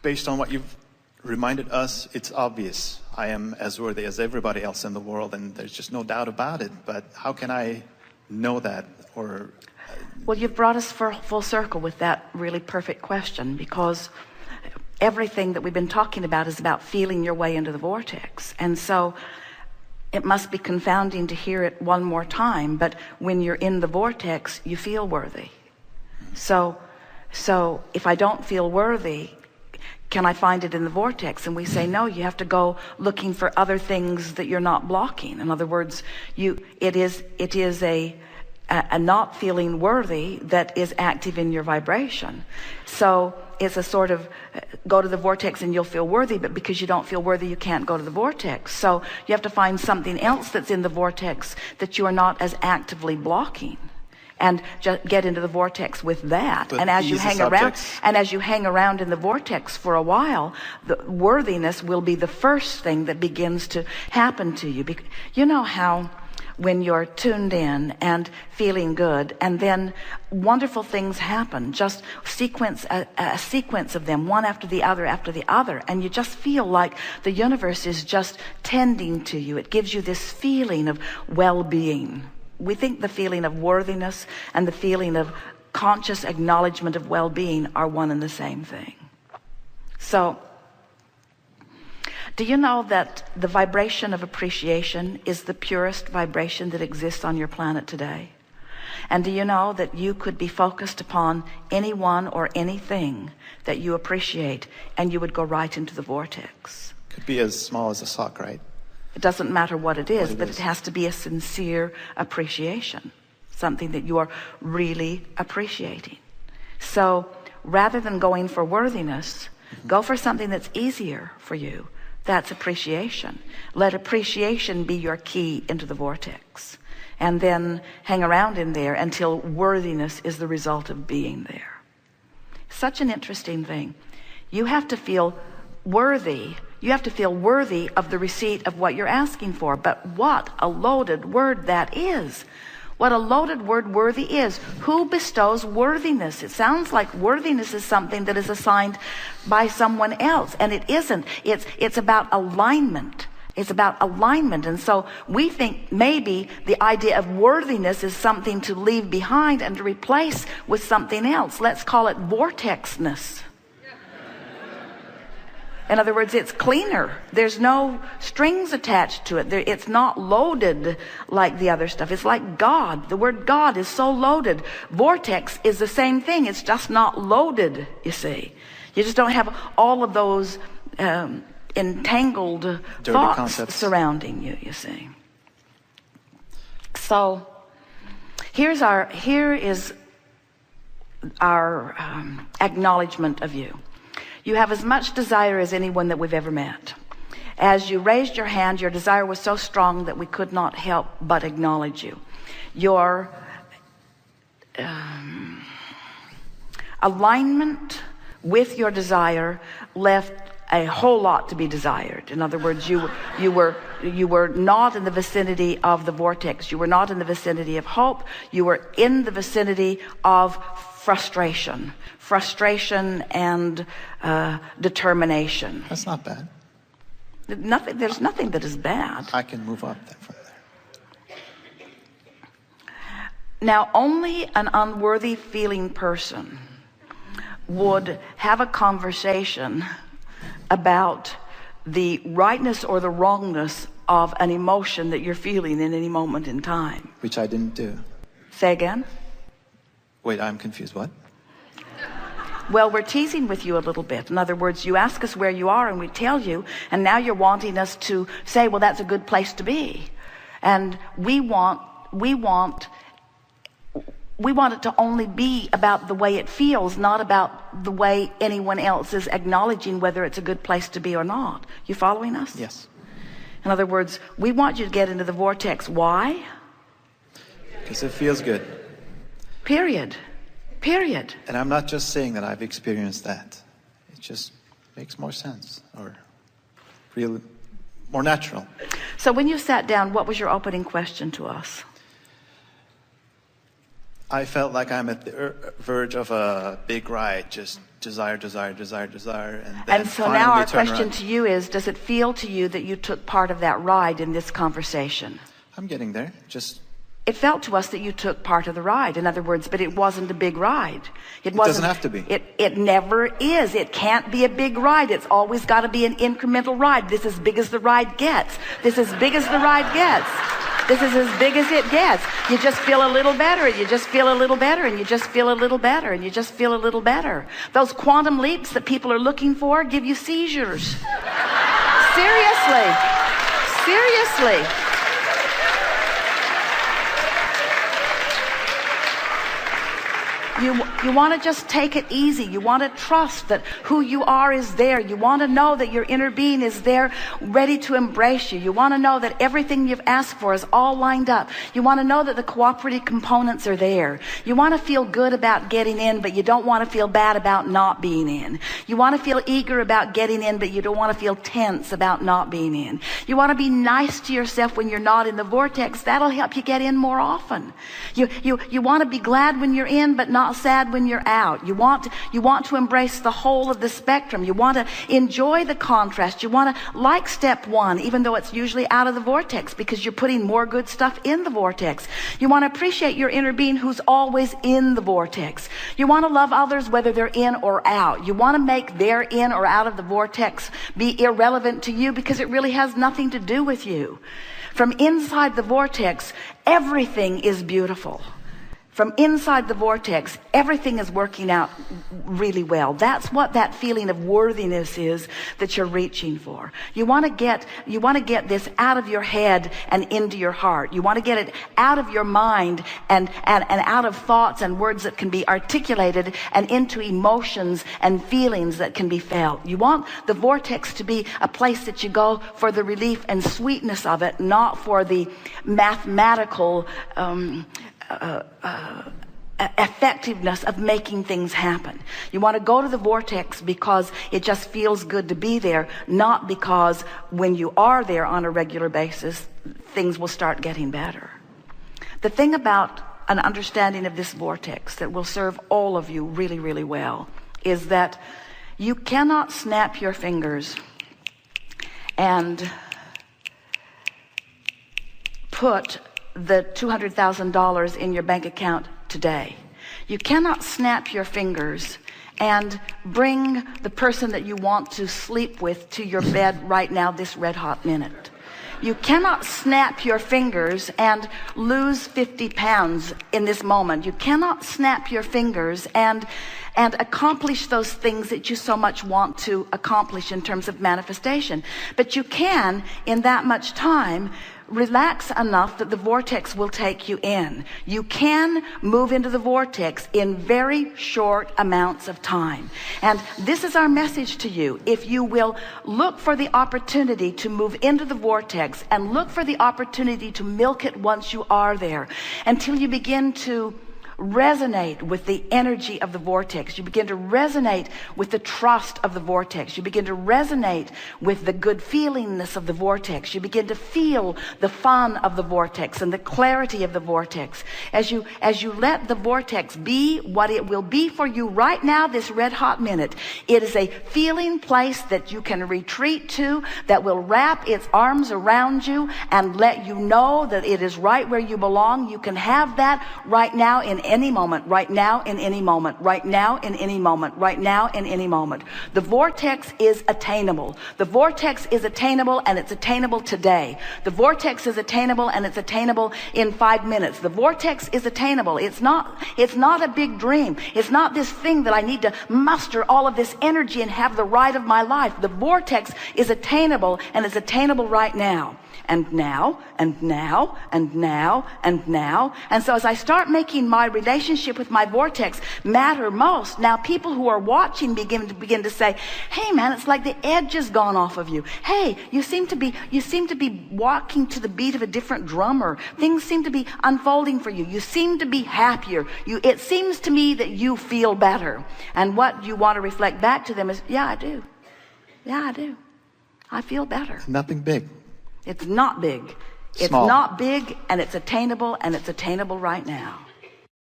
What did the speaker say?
based on what you've reminded us, it's obvious. I am as worthy as everybody else in the world, and there's just no doubt about it. But how can I know that? Or well, you've brought us full circle with that really perfect question, because everything that we've been talking about is about feeling your way into the vortex. And so it must be confounding to hear it one more time, but when you're in the vortex, you feel worthy. So if I don't feel worthy, can I find it in the vortex? And we say, no, you have to go looking for other things that you're not blocking. In other words, it is a not feeling worthy that is active in your vibration. So it's a sort of go to the vortex and you'll feel worthy, but because you don't feel worthy, you can't go to the vortex. So you have to find something else that's in the vortex that you are not as actively blocking, and just get into the vortex with that. But and as you hang around in the vortex for a while, the worthiness will be the first thing that begins to happen to you. You know how when you're tuned in and feeling good, and then wonderful things happen, just a sequence of them, one after the other, and you just feel like the universe is just tending to you. It gives you this feeling of well-being. We think the feeling of worthiness and the feeling of conscious acknowledgement of well-being are one and the same thing. So, do you know that the vibration of appreciation is the purest vibration that exists on your planet today? And do you know that you could be focused upon anyone or anything that you appreciate, and you would go right into the vortex? Could be as small as a sock, right? It doesn't matter what it is, but it has to be a sincere appreciation, something that you are really appreciating. So rather than going for worthiness, go for something that's easier for you. That's appreciation. Let appreciation be your key into the vortex, and then hang around in there until worthiness is the result of being there. Such an interesting thing. You have to feel worthy. You have to feel worthy of the receipt of what you're asking for. But what a loaded word that is. What a loaded word worthy is. Who bestows worthiness? It sounds like worthiness is something that is assigned by someone else, and it isn't. It's about alignment. It's about alignment. And so we think maybe the idea of worthiness is something to leave behind and to replace with something else. Let's call it vortexness. In other words, it's cleaner. There's no strings attached to it. It's not loaded like the other stuff. It's like God. The word God is so loaded. Vortex is the same thing. It's just not loaded, you see. You just don't have all of those entangled dirty thoughts concepts surrounding you, you see. So here is our acknowledgement of you. You have as much desire as anyone that we've ever met. As you raised your hand, your desire was so strong that we could not help but acknowledge you. Your alignment with your desire left a whole lot to be desired. In other words, you were not in the vicinity of the vortex. You were not in the vicinity of hope. You were in the vicinity of frustration and determination. That's not bad. There's nothing that is bad. I can move up from there. Now, only an unworthy feeling person would have a conversation about the rightness or the wrongness of an emotion that you're feeling in any moment in time. Which I didn't do. Say again? Wait, I'm confused. What? Well, we're teasing with you a little bit. In other words, you ask us where you are and we tell you, and now you're wanting us to say, well, that's a good place to be. And we want it to only be about the way it feels, not about the way anyone else is acknowledging whether it's a good place to be or not. You following us? Yes. In other words, we want you to get into the vortex. Why? Because it feels good. Period. And I'm not just saying that I've experienced that. It just makes more sense, or really more natural. So when you sat down, what was your opening question to us? I felt like I'm at the verge of a big ride, just desire, desire, desire, desire, and then And so finally now our turn question around. to you is, does it feel to you that you took part of that ride in this conversation? I'm getting there. Just It felt to us that you took part of the ride. In other words, but it wasn't a big ride. It doesn't have to be. It never is. It can't be a big ride. It's always got to be an incremental ride. This is as big as the ride gets. This is as big as the ride gets. This is as big as it gets. You just feel a little better, and you just feel a little better, and you just feel a little better, and you just feel a little better. Those quantum leaps that people are looking for give you seizures. Seriously. Seriously. You want to just take it easy. You want to trust that who you are is there. You want to know that your inner being is there, ready to embrace you. You want to know that everything you've asked for is all lined up. You want to know that the cooperative components are there. You want to feel good about getting in, but you don't want to feel bad about not being in. You want to feel eager about getting in, but you don't want to feel tense about not being in. You want to be nice to yourself when you're not in the vortex. That'll help you get in more often. You want to be glad when you're in, but not sad when you're out. You want to embrace the whole of the spectrum. You want to enjoy the contrast. You want to like step one, even though it's usually out of the vortex, because you're putting more good stuff in the vortex. You want to appreciate your inner being who's always in the vortex. You want to love others whether they're in or out. You want to make their in or out of the vortex be irrelevant to you, because it really has nothing to do with you. From inside the vortex, everything is beautiful. From inside the vortex, everything is working out really well. That's what that feeling of worthiness is that you're reaching for. You want to get this out of your head and into your heart. You want to get it out of your mind and out of thoughts and words that can be articulated and into emotions and feelings that can be felt. You want the vortex to be a place that you go for the relief and sweetness of it, not for the mathematical effectiveness of making things happen. You want to go to the vortex because it just feels good to be there, not because when you are there on a regular basis, things will start getting better. The thing about an understanding of this vortex that will serve all of you really, really well is that you cannot snap your fingers and put the $200,000 in your bank account today. You cannot snap your fingers and bring the person that you want to sleep with to your bed right now, this red hot minute. You cannot snap your fingers and lose 50 pounds in this moment. You cannot snap your fingers and accomplish those things that you so much want to accomplish in terms of manifestation. But you can, in that much time, relax enough that the vortex will take you in. You can move into the vortex in very short amounts of time. And this is our message to you. If you will look for the opportunity to move into the vortex and look for the opportunity to milk it once you are there, until you begin to resonate with the energy of the vortex. You begin to resonate with the trust of the vortex. You begin to resonate with the good feelingness of the vortex. You begin to feel the fun of the vortex and the clarity of the vortex. As you let the vortex be what it will be for you right now, this red hot minute, it is a feeling place that you can retreat to, that will wrap its arms around you and let you know that it is right where you belong. You can have that right now in any moment, right now in any moment, right now in any moment, right now in any moment. The vortex is attainable. The vortex is attainable, and it's attainable today. The vortex is attainable, and it's attainable in 5 minutes. The vortex is attainable. It's not a big dream. It's not this thing that I need to muster all of this energy and have the ride of my life. The vortex is attainable, and it's attainable right now. And now, and now, and now, and now. And so as I start making my relationship with my vortex matter most, now people who are watching begin to say, hey man, it's like the edge has gone off of you. Hey, you seem to be walking to the beat of a different drummer. Things seem to be unfolding for you. You seem to be happier. It seems to me that you feel better. And what you want to reflect back to them is, yeah, I do. Yeah, I do. I feel better. Nothing big. It's not big. It's Small. not big, and it's attainable right now.